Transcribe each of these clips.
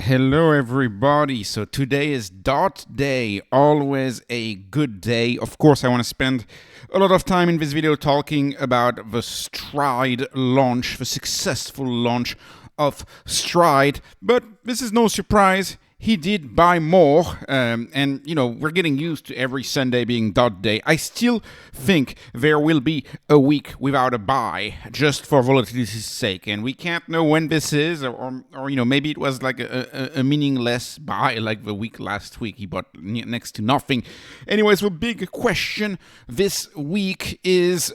Hello everybody. So today is dot day, always a good day. Of course, I want to spend a lot of time in this video talking about the STRD launch, the successful launch of STRD, but this is no surprise. He did buy more, and we're getting used to every Sunday being dot day. I still think there will be a week without a buy, just for volatility's sake, and we can't know when this is, or maybe it was like a meaningless buy, like the week last week. He bought next to nothing. Anyways, the big question this week is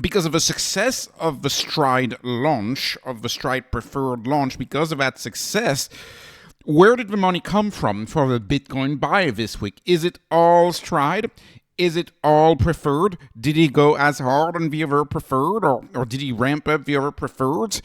because of the success of the STRD launch, of the STRD preferred launch, because of that success. Where did the money come from for the Bitcoin buy this week? Is it all STRD? Is it all preferred? Did he go as hard on the other preferred, or did he ramp up the other preferreds?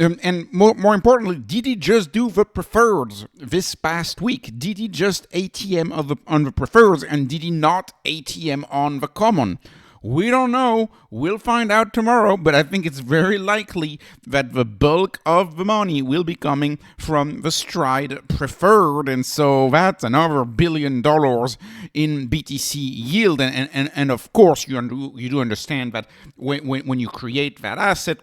And more importantly, did he just do the preferreds this past week? Did he just ATM on the preferreds, and did he not ATM on the common? We don't know. We'll find out tomorrow, but I think it's very likely that the bulk of the money will be coming from the STRD preferred, and so that's another $1 billion in BTC yield. And of course, you do understand that when you create that asset,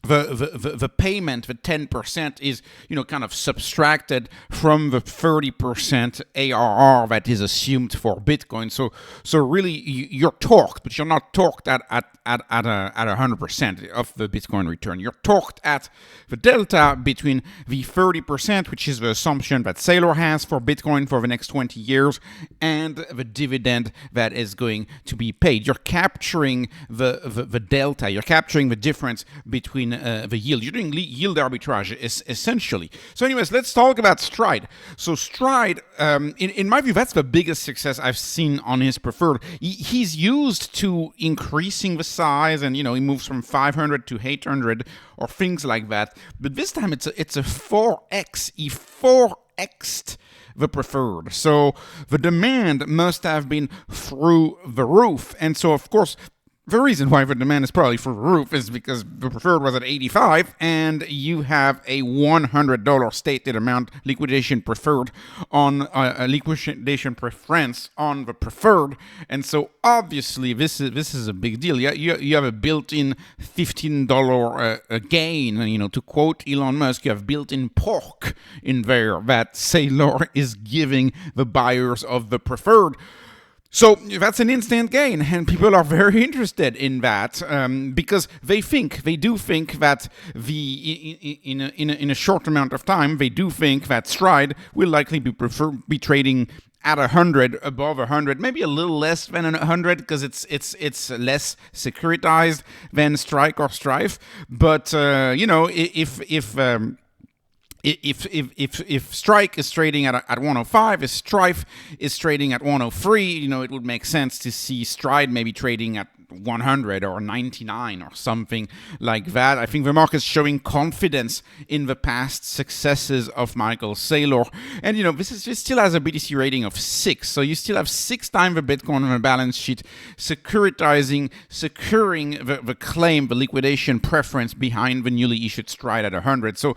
the payment, the 10% is, kind of subtracted from the 30% ARR that is assumed for Bitcoin. So really, you're torqued, but you're not torqued at 100% of the Bitcoin return. You're torqued at the delta between the 30%, which is the assumption that Saylor has for Bitcoin for the next 20 years, and the dividend that is going to be paid. You're capturing the delta. You're capturing the difference between the yield. You're doing yield arbitrage, essentially. So anyways, let's talk about STRD. So STRD, in my view, that's the biggest success I've seen on his preferred. He's used to increasing the size, and, he moves from 500 to 800 or things like that. But this time it's a 4x. He 4x'd the preferred. So the demand must have been through the roof. And so, of course, the reason why the demand is probably through the roof is because the preferred was at 85, and you have a $100 stated amount liquidation preferred on a liquidation preference on the preferred, and so obviously this is a big deal. You have a built-in $15 gain. To quote Elon Musk, you have built-in pork in there that Saylor is giving the buyers of the preferred. So that's an instant gain, and people are very interested in that because they do think that in a short amount of time, they do think that STRD will likely be trading at 100, above 100, maybe a little less than 100 because it's less securitized than Strike or Strife. But if Strike is trading at 105, if Strife is trading at 103, it would make sense to see STRD maybe trading at 100 or 99 or something like that. I think the market's showing confidence in the past successes of Michael Saylor. And, this still has a BTC rating of 6. So you still have 6 times the Bitcoin on the balance sheet, securing the claim, the liquidation preference behind the newly issued STRD at 100. So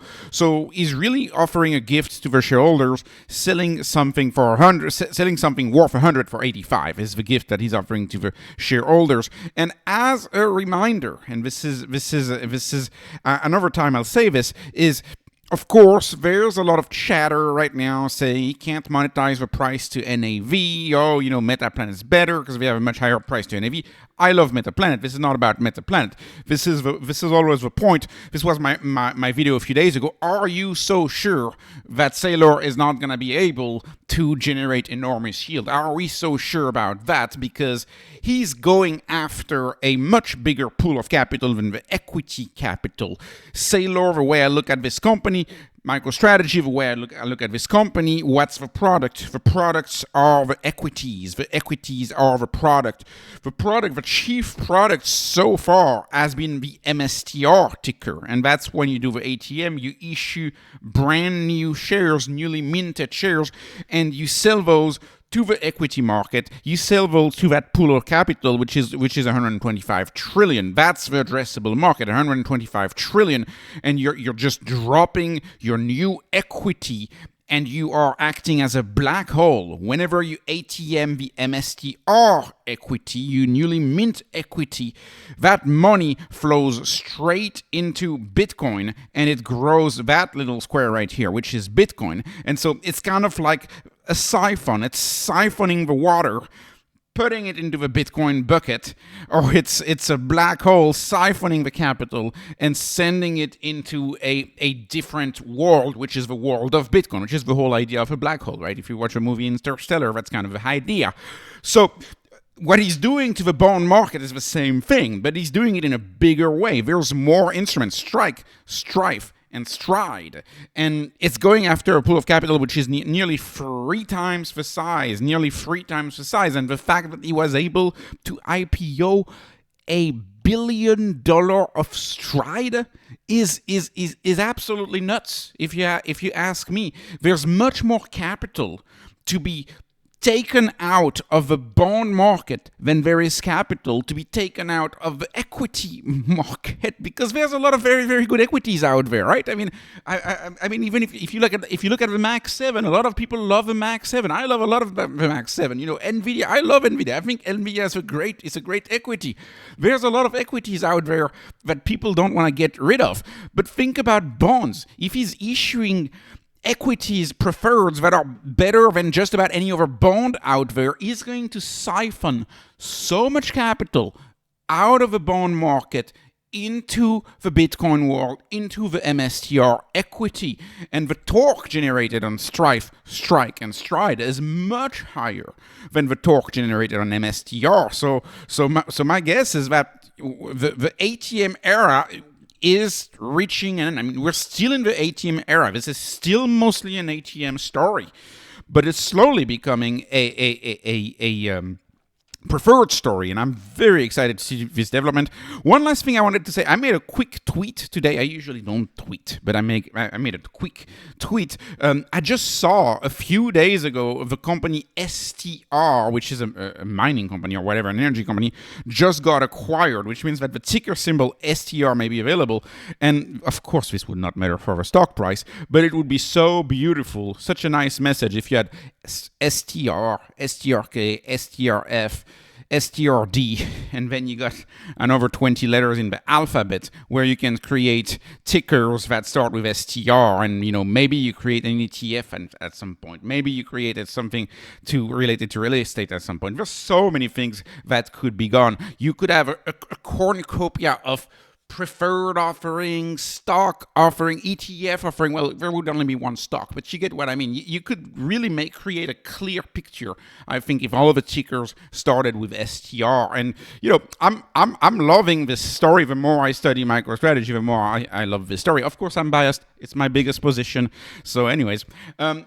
he's really offering a gift to the shareholders, selling something for 100, selling something worth 100 for 85 is the gift that he's offering to the shareholders. And as a reminder, and this is another time I'll say this, is, of course, there's a lot of chatter right now saying you can't monetize the price to NAV. MetaPlanet is better because we have a much higher price to NAV. I love MetaPlanet. This is not about MetaPlanet. This is always the point. This was my video a few days ago. Are you so sure that Saylor is not going to be able to generate enormous yield? Are we so sure about that? Because he's going after a much bigger pool of capital than the equity capital. Saylor, the way I look at this company, MicroStrategy, the way I look at this company, what's the product? The products are the equities. The equities are the product. The chief product so far has been the MSTR ticker. And that's when you do the ATM, you issue brand new shares, newly minted shares, and you sell those to the equity market. You sell those to that pool of capital, which is 125 trillion. That's the addressable market, 125 trillion, and you're just dropping your new equity and you are acting as a black hole. Whenever you ATM the MSTR equity, you newly mint equity, that money flows straight into Bitcoin, and it grows that little square right here, which is Bitcoin. And so it's kind of like a siphon. It's siphoning the water, putting it into the Bitcoin bucket, or it's a black hole siphoning the capital and sending it into a different world, which is the world of Bitcoin, which is the whole idea of a black hole, right? If you watch a movie Interstellar, that's kind of the idea. So what he's doing to the bond market is the same thing, but he's doing it in a bigger way. There's more instruments, strike, strife, and STRD, and it's going after a pool of capital which is nearly 3 times the size, and the fact that he was able to IPO $1 billion of STRD is absolutely nuts. If you ask me, there's much more capital to be taken out of the bond market than there is capital to be taken out of the equity market, because there's a lot of very, very good equities out there, right? I mean, I mean, even if you look at the Max 7, a lot of people love the Max 7. I love a lot of the Max 7. You know, Nvidia. I love Nvidia. I think Nvidia is a great equity. There's a lot of equities out there that people don't want to get rid of. But think about bonds. If he's issuing equities, preferreds that are better than just about any other bond out there, is going to siphon so much capital out of the bond market into the Bitcoin world, into the MSTR equity. And the torque generated on Strife, Strike, and STRD is much higher than the torque generated on MSTR. So my guess is that the ATM era is reaching, and I mean, we're still in the ATM era. This is still mostly an ATM story, but it's slowly becoming a preferred story, and I'm very excited to see this development. One last thing I wanted to say: I made a quick tweet today. I usually don't tweet, but I made a quick tweet. I just saw a few days ago the company STR, which is a mining company or whatever, an energy company, just got acquired, which means that the ticker symbol STR may be available. And of course, this would not matter for the stock price, but it would be so beautiful, such a nice message if you had STR, STRK, STRF, STRD, and then you got another 20 letters in the alphabet where you can create tickers that start with STR, and you know, maybe you create an ETF at some point. Maybe you created something related to real estate at some point. There's so many things that could be gone. You could have a cornucopia of preferred offering, stock offering, ETF offering. Well, there would only be one stock, but you get what I mean. You could really create a clear picture, I think, if all of the tickers started with STR. And you know, I'm loving this story. The more I study MicroStrategy, the more I love this story. Of course, I'm biased. It's my biggest position. So, anyways,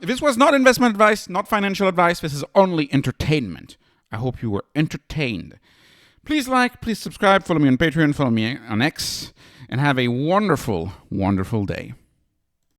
this was not investment advice, not financial advice. This is only entertainment. I hope you were entertained. Please like, please subscribe, follow me on Patreon, follow me on X, and have a wonderful, wonderful day.